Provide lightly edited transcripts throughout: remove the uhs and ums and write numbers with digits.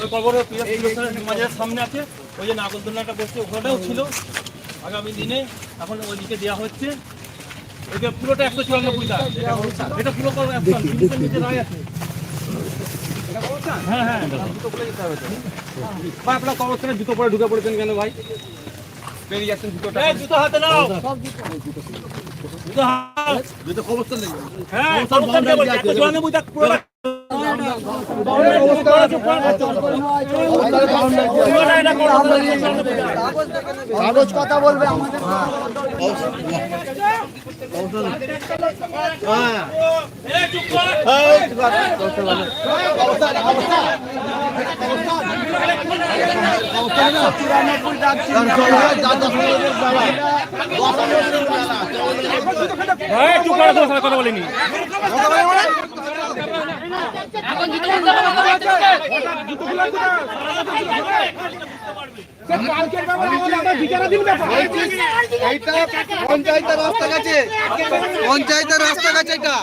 ওই কবরের মাঝের সামনে আছে, ওই যে নাগরদোলনাটা বসছে ওখানেও ছিল আগামী দিনে, এখন ওইদিকে দেওয়া হচ্ছে। এটা পুরোটা 194 টাকা, এটা পুরো রায় আছে। হ্যাঁ হ্যাঁ, জুতো পরে যেতে হবে। ভাই আপনার কবরস্থানে জুতো পরে ঢুকে পড়েছেন কেন ভাই? বেরিয়ে যাচ্ছেন জুতোটা। জুতো হাতে নাও, জুতো কবরস্থান নেই। হ্যাঁ কবরস্থান দেবো, 194 টাকা পুরো। কাগজ কথা বলবে আমাদের। কথা বলিনি। পঞ্চায়েতের রাস্তা গেছে, পঞ্চায়েতের রাস্তা গেছে। এটা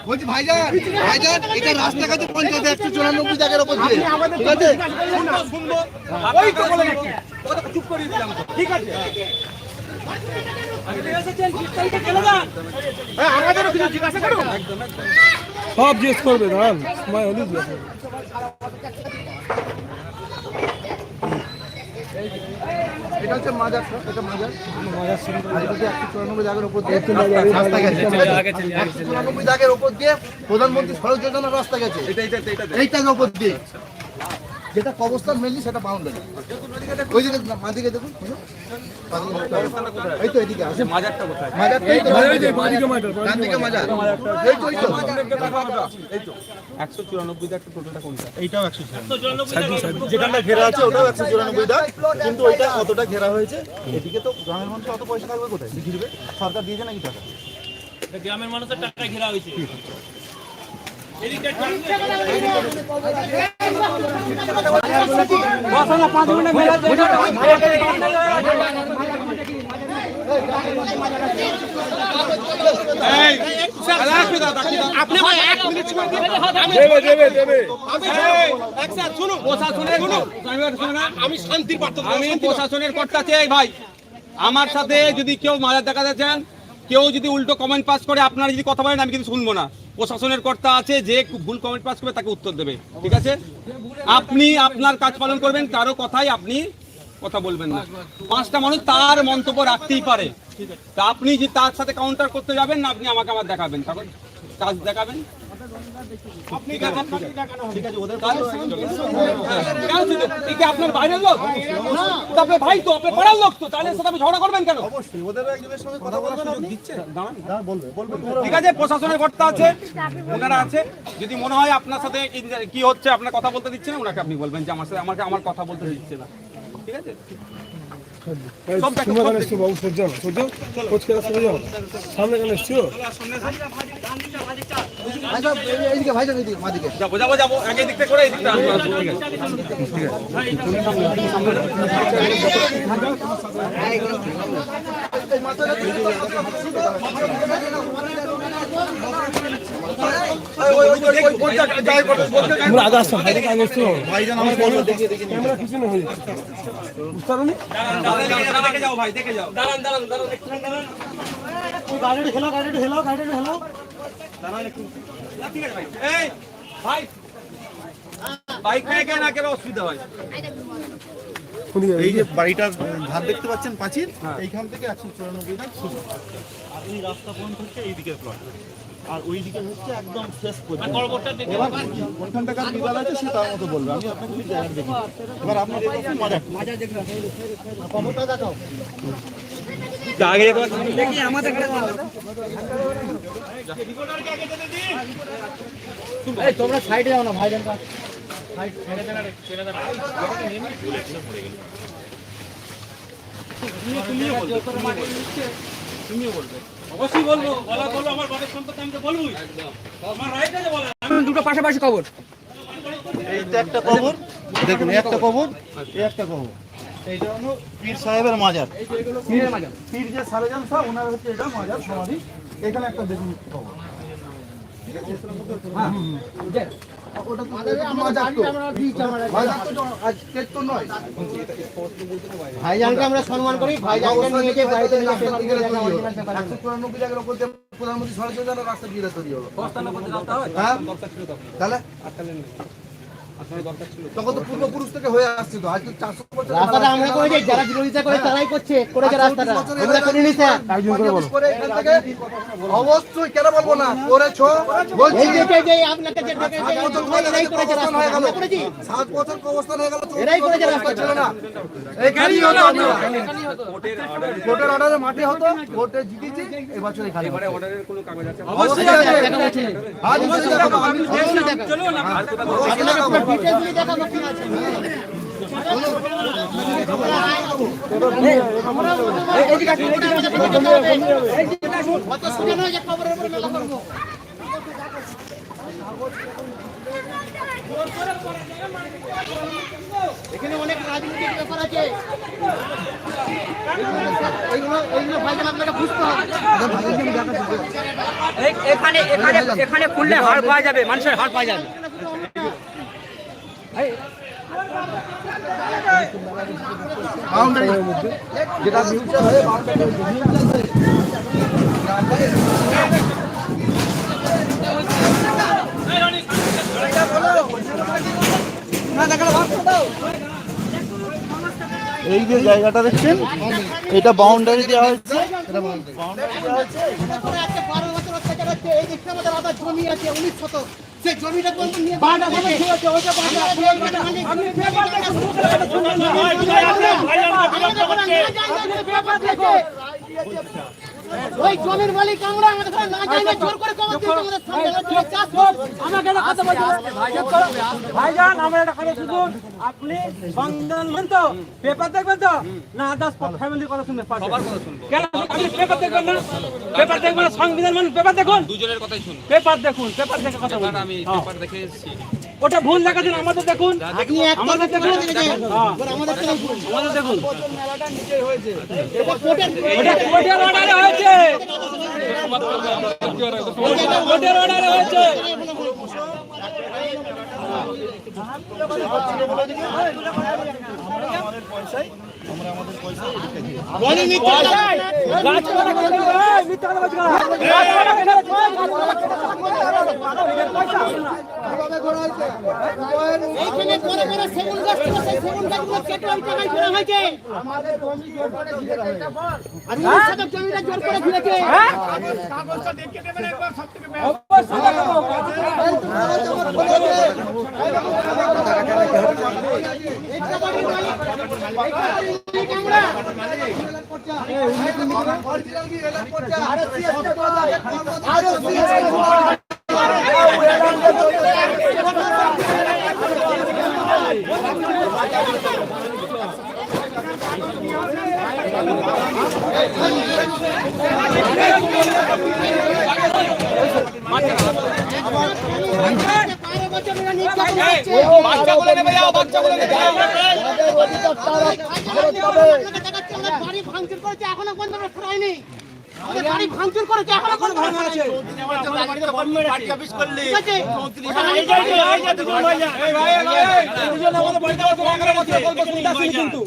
বলছি ভাইজান, ভাইজান এটা রাস্তা গেছে পঞ্চায়েত 194 জায়গার উপর দিয়ে। ঠিক আছে, চুপ করিয়ে দিলাম। ঠিক আছে, সব জিজ্ঞেস করবে। ধান সময় হলে এটা হচ্ছে মাজার, এটা মাজার। মাজার 194 জায়গার উপর দিয়ে রাস্তা গেছে। 194 জায়গার উপর দিয়ে প্রধানমন্ত্রী সড়ক যোজনার রাস্তা গেছে। এইটার উপর দিয়ে যেটা কবরস্থান মেনলি সেটা বাউন্ডারি। ওইদিকে মাদিকে দেখুন, এই তো এদিকে আছে মাজারটা। কোথায় মাজারটা? এই তো মাদিকে মাজার, ডান দিকে মাজার। এই তো 194 টাকা টোটালটা কোনটা? এইটাও 194, যেখানটা ঘেরা আছে ওটাও 194 টাকা, কিন্তু ওইটা অতটা ঘেরা হয়েছে। এদিকে তো গ্রামের মানুষ অত পয়সা থাকবে কোথায়? ঘিরবে, সরকার দিয়েছে নাকি টাকা? গ্রামের মানুষের টাকায় ঘেরা হয়েছে। আমি শান্তির পাত্র, আমি প্রশাসনের কর্তা চাই ভাই। আমার সাথে যদি কেউ মাজার দেখাতে চান, কেউ যদি উল্টো কমেন্ট পাস করে, আপনারা যদি কথা বলেন আমি কিন্তু শুনবো না। প্রশাসনের কর্তা আছে, যে ভুল কমেন্ট পাস করবে তাকে উত্তর দেবে। ঠিক আছে, আপনি আপনার কাজ পালন করবেন, কারো কথাই আপনি কথা বলবেন না। 5টা মানুষ তার মন্তব্য রাখতেই পারে, তা আপনি যে তার সাথে কাউন্টার করতে যাবেন না, আপনি আমাকে আবার দেখাবেন, তখন কাজ দেখাবেন। আপনার বাইরের লোক, আপনার ভাই তো, আপনার পাড়ার লোক তো, তাহলে সাথে ঝগড়া করবেন কেন? ঠিক আছে, প্রশাসনের কর্তা আছে, ওনারা আছে। যদি মনে হয় আপনার সাথে কি হচ্ছে, আপনার কথা বলতে দিচ্ছে না, ওনাকে আপনি বলবেন যে আমার সাথে আমার কথা বলতে দিচ্ছে না। ঠিক আছে, ভাইজান এদিকে মাদিকে যাবো আগে দিকটা করে এই দিকটা আসবো। ঠিক আছে, যাও ভাই, দেখে যাও। দাঁড়ান গাড়িটা হেলো, দাঁড়ান একটু। ঠিক আছে ভাই, এই ভাই বাইক নিয়ে কেন আগে অসুবিধা হয়? এই যে বাড়িটার ধার দেখতে পাচ্ছেন, পাঁচিল, এইখান থেকে 194 টাকা শুরু। আর এই রাস্তা পর্যন্ত হচ্ছে এই দিকের প্লট, আর ওই দিকে হচ্ছে একদম শেষ পর্যন্ত। কোনখানটাকার বিবাদ আছে সে তার মতো বলবে, আমি আপনাকে কিছু জায়গা দেখি। এবার আপনি দেখুন মাজার দেখবেন, কবরটা দেখাও। আগে একবার দেখি আমাদের এই তোমরা সাইডে যাও না ভাইজান, অবশ্যই বলবো, আমার বাবার সম্পর্কে আমি তো বলবোই। আমার রাইট আছে বলা, দুটো পাশাপাশি কবর। এইটা একটা কবর, দেখুন এই একটা কবর, এই একটা কবর। এইটা হলো পীর সাহেবের মাজার, পীর যে সালেজান সাহেব ওনার হচ্ছে এটা মাজার সমাধি। এখানে একটা দেখুন কবর। ওটা তো মাজার তো। মাজার তো আজকের তো নয়। ভাইজানকে আমরা সম্মান করি, ভাইজানকে নিয়ে যে বাড়িতে নিয়ে আসে, 194 জায়গার উপর দিয়ে প্রধানমন্ত্রী সড়ক যোজনার রাস্তা দিয়ে তৈরি হলো। হ্যাঁ? তাহলে তখন তো পূর্বপুরুষ থেকে হয়ে আসছে তো, আজ তো 400 বছর রাস্তাটা আমরা করেছি, যারা বিরোধিতা করে তারাই করেছে রাস্তাটা, আমরা করিনি স্যার। অবশ্যই কেন বলবো না, করেছো বলছি। এই যে আপনাকে যে ডেকেছে, এরাই করেছে রাস্তাটা, আমরা করেছি। 7 বছর অবস্থান হয়ে গেল, এরাই করেছে রাস্তাটা। ছিল না। এখানেই হতো আপনারা। কোর্টের অর্ডারে মাঠে হতো, কোর্টে জিতেছি, এই বছর এখানে এবারে অর্ডারের কোনো কাগজ আছে? অবশ্যই আছে। আজ অবশ্যই দেখাবো, আমি চলো না, আর কোথাও ডিটেইলস নিয়ে দেখাবো কি আছে। কত শুনে নয় যে খবরের উপরে মেলা করবো। এখানে অনেক রাজনৈতিক ব্যাপার আছে, এইগুলো ভাইজান আপনাকে বুঝতে হবে। এখানে খুললে হাড় পাওয়া যাবে, মানুষের হাড় পাওয়া যাবে। বাউন্ডারি যেটা ফিউচার হয়ে বাউন্ডারি এই যে জায়গাটা দেখছেন, এটা বাউন্ডারি দেওয়া হচ্ছে। করে আজকে 12 বছর অত্যাচার হচ্ছে। এই দিকটা আমাদের আবার জমি আছে 19 শতক, সেই জমিটা কোন নিয়ে বাড়া হবে ঠিক আছে, ওইটা বাড়া আপনি পেপার দেখুন, ওই জমির মালিক আমরা, আমাদের না যাই না জোর করে কমাতে দিতে, আমাদের সামনে চাষ আমাকে একটা কথা বলতে ভাইজান আমার একটা কথা শুনুন, আপনি সংবিধান মানেন তো, পেপার দেখবেন তো না আদার্স ফ্যামিলির কথা শুনবেন? সবার কথা শুনবো। কেন আপনি পেপার দেখবেন না? পেপার দেখবেন না, সংবিধান মানে পেপার দেখুন, দুজনের কথাই শুনবো। পেপার দেখুন, পেপার দেখে কথা এবার বলুন। আমি পেপার দেখে এসেছি। ওটা ভুল দেখাচ্ছেন, আমাদের দেখুন, আপনি একটা আমাদের দেখুন, আমাদের কেন আমাদের দেখুন, এটা কোর্টের ওটা কোর্টের অর্ডারে হয়েছে, কোর্টের অর্ডারে হয়েছে। এইখানে বড় বড় সেগুন গাছ ছিল, সেই সেগুন গাছগুলো কেটে ওই জায়গায় ফেলা হয়েছে। আর 19 শতক জমিটা জোর করে ঘিরেছে। বাচ্চাগুলো নেবে যাও, বাচ্চাগুলো নেবে যাও। বাড়ি ভাঙচুর করেছে, এখনো পর্যন্ত সরায়নি। আমাদের বাড়ি ভাঙচুর করেছে, এখনো পর্যন্ত সরায়নি। ঠিক আছে? এই ভাই, এই ভাই, দুজন আমাদের বাড়িতে আসো, আমরা কথা বলবো, শুনতে আসিনি কিন্তু।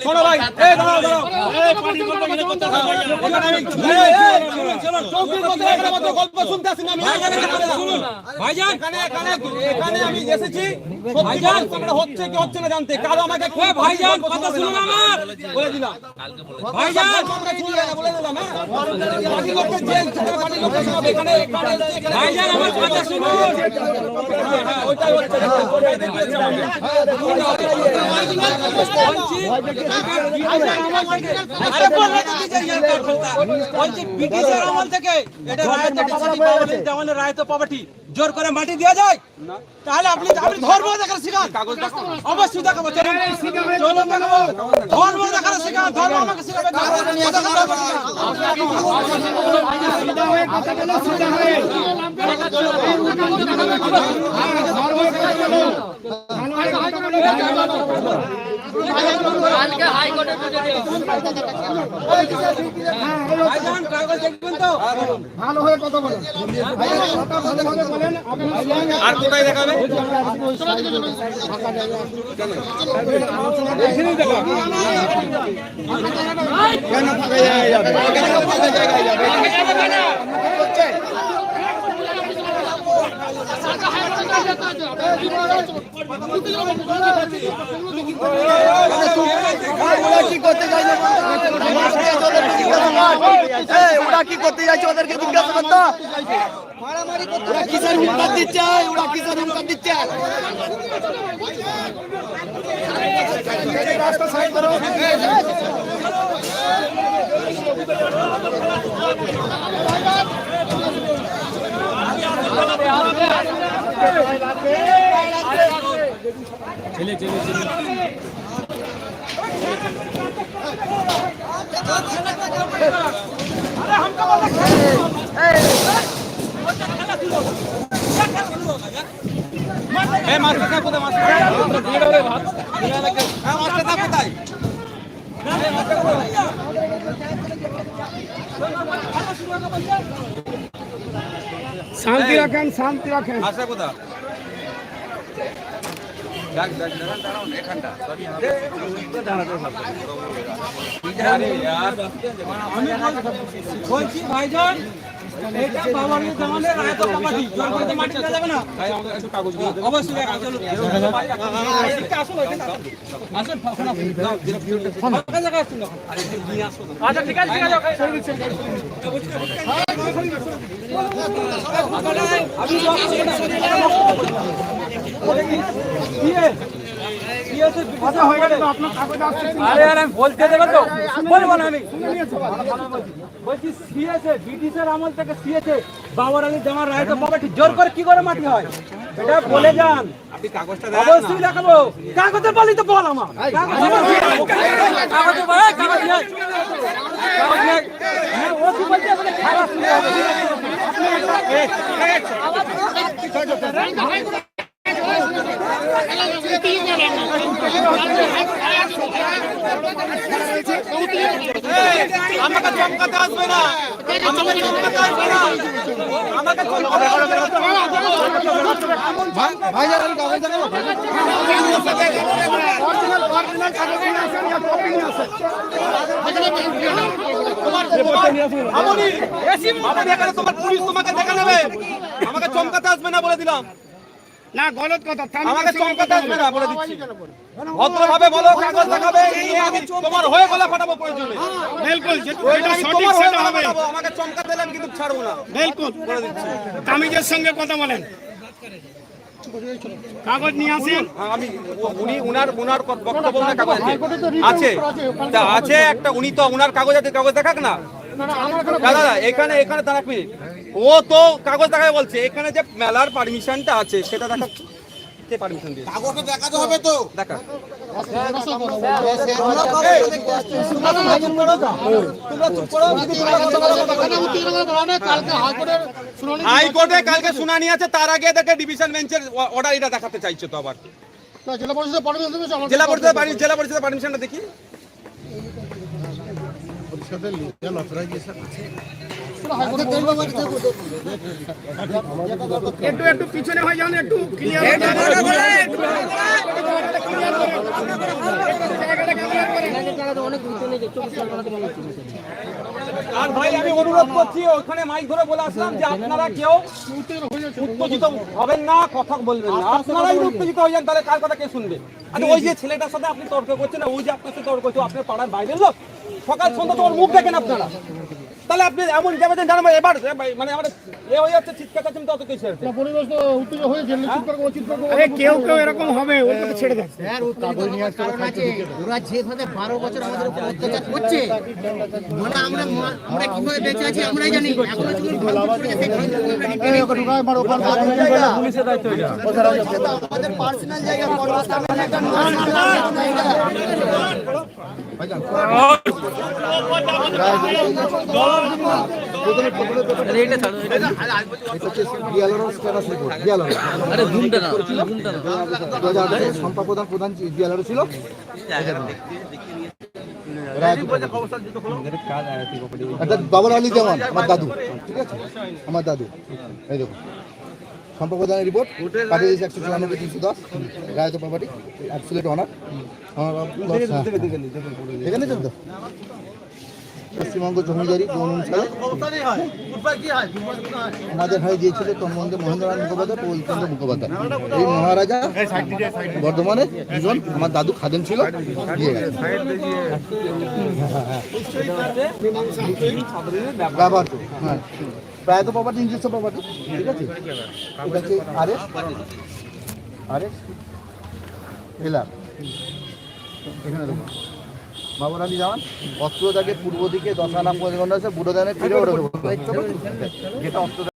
শোনো ভাই, এই দাঁড়াও, দাঁড়াও। এখানে আমি- চৌকির মধ্যে এখানে আমাদের গল্প শুনতে আসিনি আমি। ভাইজান, এখানে আমি এসেছি সত্যি ঘটনা হচ্ছে কি হচ্ছে না জানতে। কারো আমাকে ভাইজান কথা শুনুন আমার, বলে দিলাম ভাইজান বলে দিলাম। বাড়ির লোককে জেল থেকে বাড়ির লোককে সব এখানে ভাইজান আমার কথা শুনুন। ওইটাই হচ্ছে, ওইটাই দেখেছি আমি। আরে বললে তো কি যাই বলছি ব্রিটিশের আমল থেকে এটা রায়ত প্রপার্টি, যেমন রায়ত প্রপার্টি জোর করে মাটি দেওয়া যায়? তাহলে আপনি ধর্ম দেখার শিখান, কাগজ দেখাবো, অবশ্যই দেখাবো, চলুন দেখাবো, ধর্ম দেখার শিখান, ধর্ম আমাকে শিখাবে, ভাইজান কাগজ দেখবেন তো? ভালো হয়ে কথা বলেন। আর কোথায় দেখাবে? এখানেই দেখাবে। কেন ফাঁকা জায়গায় যাবে? কেন ফাঁকা জায়গায় যাবে? ওরা কি করতে চাইছে? ওরা কি করতে চাইছে? ওদেরকে জিজ্ঞাসা করতো। ওরা কিসের হুঙ্কার দিচ্ছে? ওরা কিসের হুঙ্কার দিচ্ছে? রাস্তা সাইড করো। এই মাস্টার সাহেব কোথায়? মাস্টার সাহেব? হ্যাঁ, মাস্টার সাহেব কোথায়? শান্তি রাখেন, শান্তি রাখেন। মাস্টার কোথায়? বলছি ভাইজান, এটা বাবানি জামানের রায় তো প্রপার্টি, জোর করে তো মাটি দেওয়া যাবে না। ভাই আমাকে একটু কাগজ দিয়ে দেন। অবশ্যই এক আসল আসল ফাঁকা জায়গা আসুন এখন। আচ্ছা ঠিক আছে, ঠিক আছে। আরে আরে আমি বলতে দেবেন তো? বলবো না আমি। বলছি সিএসএ ব্রিটিশের আমল থেকে সিএসএ বাবার আলী জামার রায় তো প্রপার্টি জোর করে কি করে মাটি হয় এটা বলে যান। আপনি কাগজটা দেন। অবশ্যই দেখাবো। কাগজে বলি তো বল আমার। কাগজে বল, কাগজ নিয়ে আয়। কাগজ নিয়ে আয়। হ্যাঁ, ও কি বলছে বলে খারাপ শুনে হবে। আমাকে চমকাতে আসবে না। আমাকে চমকাতে আসবে না। আমাকে চমকাতে আসবে না। ভাইজান আমি কাগজ দেখাবো। অরিজিনাল কাগজ নিয়ে আসেন, ইয়া কপি নিয়ে আসেন। আমনি, আপনি এখানে তোমার পুলিশ তোমাকে দেখে নেবে। আমাকে চমকাতে আসবে না বলে দিলাম। না গলত কথা। আমাকে চমকাতে আসবে না বলে দিচ্ছি। ভদ্রভাবে বলো, কাগজ দেখাবে। এই আমি তোমার হয়ে গলা ফাটাবো প্রয়োজনে। বিলকুল এটা সঠিক সেটা হবে। আমাকে চমকাতে দিলে আমি কিন্তু ছাড়বো না। বিলকুল বলে দিচ্ছি। তামিজের সঙ্গে কথা বলেন। কাগজ নিয়ে আসেন। আমি উনার বক্তব্য না কাগজ আছে তা আছে একটা, উনি তো উনার কাগজ আছে, কাগজ দেখাক না দাদা। এখানে তার এক মিনিট, ও তো কাগজ দেখাবে বলছে। এখানে যে মেলার পারমিশনটা আছে সেটা দেখা, কে পারমিশন দিয়েছে? কাগজটা দেখাতে হবে তো। দেখা হাইকোর্টে কালকে শুনানি আছে, তার আগে এদেরকে ডিভিশন বেঞ্চের অর্ডার এটা দেখাতে চাইছে তো আবার। জেলা পরিষদের পারমিশনটা দেখি। একটু পিছনে হয়ে যান, একটু ক্লিয়ার। আর ভাই আমি অনুরোধ করছি, ওখানে মাইক ধরে বলে আসলাম যে আপনারা কেউ উত্তেজিত হবেন না, কথা বলবেন না। আপনারা যদি উত্তেজিত হয়ে যান তাহলে কার কথা কে শুনবে? আচ্ছা, ওই যে ছেলেটার সাথে আপনি তর্ক করছেন না, ওই যে আপনার সাথে তর্ক করছে, আপনার পাড়ার বাইরের লোক, সকাল সন্ধ্যা তোমার মুখ দেখেন আপনারা, তাহলে আপনি এমন যাবেন জানাবো এবার মানে আমার এ হয়ে যাচ্ছে, চিৎকার কাছেন তত কিছু হচ্ছে। পরিবেশ তো উত্তেজিত হয়েছে, আরে কেউ এরকম হবে, ওকে ছেড়ে দেন। ওরা যেভাবে 12 বছর আমাদের উপর অত্যাচার করছে, মানে আমরা কিভাবে বেঁচে আছি আমরাই জানি। এখনো যখন পুলিশের দায়িত্ব এটা, আমাদের পার্সোনাল জায়গা। ভাইজান সম্পা প্রধান ডিএলআর ছিল। বাবর আলী দেওয়ান আমার দাদু, ঠিক আছে, আমার দাদু। এই দেখুন সম্পা প্রধানের রিপোর্ট পাঠিয়ে দিয়েছে 194/310 রায়ত প্রপার্টি অ্যাবসলিউট অনার। এখানে চলতো পশ্চিমবঙ্গ জমিদারি সালে আমাদের হাই দিয়েছিল তন্মধ্যে মহেন্দ্রনাথ মুখোপাধ্যায়, প্রবলচন্দ্র মুখোপাধ্যায়। এই মহারাজা বর্ধমানে দুজন আমার দাদু খাদেম ছিল, দিয়ে গেছে। ব্যবহার তো হ্যাঁ প্রায়ত প্রপার্টি নিজস্ব প্রপার্টি, ঠিক আছে। এটা হচ্ছে আরএস এলার। এখানে দেখুন বাবর আলী জামান অস্ত্র থাকে পূর্ব দিকে 10 আনা পরিগণনা আছে বুড়ো দানের ফিরে ওঠে যেটা অস্ত্র